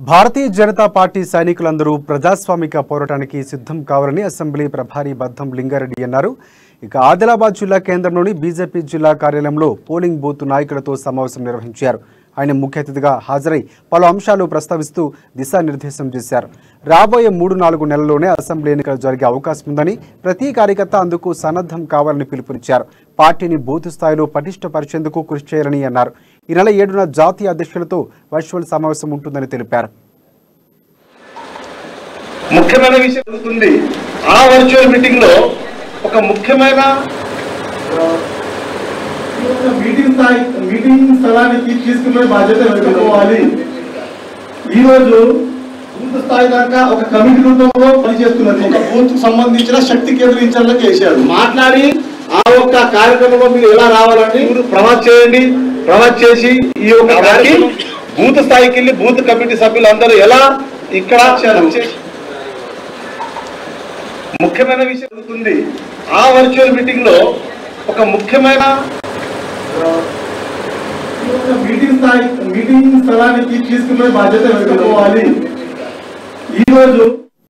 Bharatiya Janata party సైనికులందరూ ప్రజాస్వామిక పోరాటానికి సిద్ధం కావాలని అసెంబ్లీ ప్రభారి బద్దం లింగారెడ్డి అన్నారు. ఇక ఆదిలాబాద్ జిల్లా కేంద్రంలోని బీజేపీ జిల్లా కార్యాలయంలో పోలింగ్ బూత్ నాయకులతో సమావేశం నిర్వహించారు. ఆయన ముఖ్య అతిథిగా హాజరై పలు అంశాలు ప్రస్తావిస్తూ దిశానిర్దేశం చేశారు. రాబోయే 3-4 నెలల్లోనే అసెంబ్లీ ఎన్నికలు జరిగే అవకాశం ఉందని, ప్రతి కార్యకర్త అందుకు సన్నద్ధం కావాలని పిలుపునిచ్చారు. పార్టీని బూత్ స్థాయిలో పటిష్టపరిచేందుకు కృషి చేయాలని అన్నారు. ఈ నెల 7న జాతీయ అధ్యక్షులతో వర్చువల్ సమావేశం ఉంటుందని తెలిపారు. ముఖ్యమైన విషయం జరుగుతుంది. ఆ వర్చువల్ మీటింగ్ లో ఒక ముఖ్యమైన మీటింగ్ స్థలానికి తీసుకునే బాధ్యత పెట్టుకోవాలి. ఈ రోజు బూత్ స్థాయి దాకా ఒక కమిటీ రూపంలో పనిచేస్తున్నది. ఒక బూత్ సంబంధించిన శక్తి కేంద్రీకరణకు చేశారు. మాట్లాడి ఆ ఒక్క కార్యక్రమంలో మీరు ఎలా రావాలని మీరు ప్రవాస్ చేయండి. ప్రవాస్ చేసి ఈ యొక్క బూత్ స్థాయికి వెళ్ళి బూత్ కమిటీ సభ్యులందరూ ఎలా ఇక్కడ ముఖ్యమైన విషయం జరుగుతుంది. ఆ వర్చువల్ మీటింగ్ లో ఒక ముఖ్యమైన మీటింగ్ స్థలానికి తీసుకునే బాధ్యత పెట్టుకోవాలి. ఈ రోజు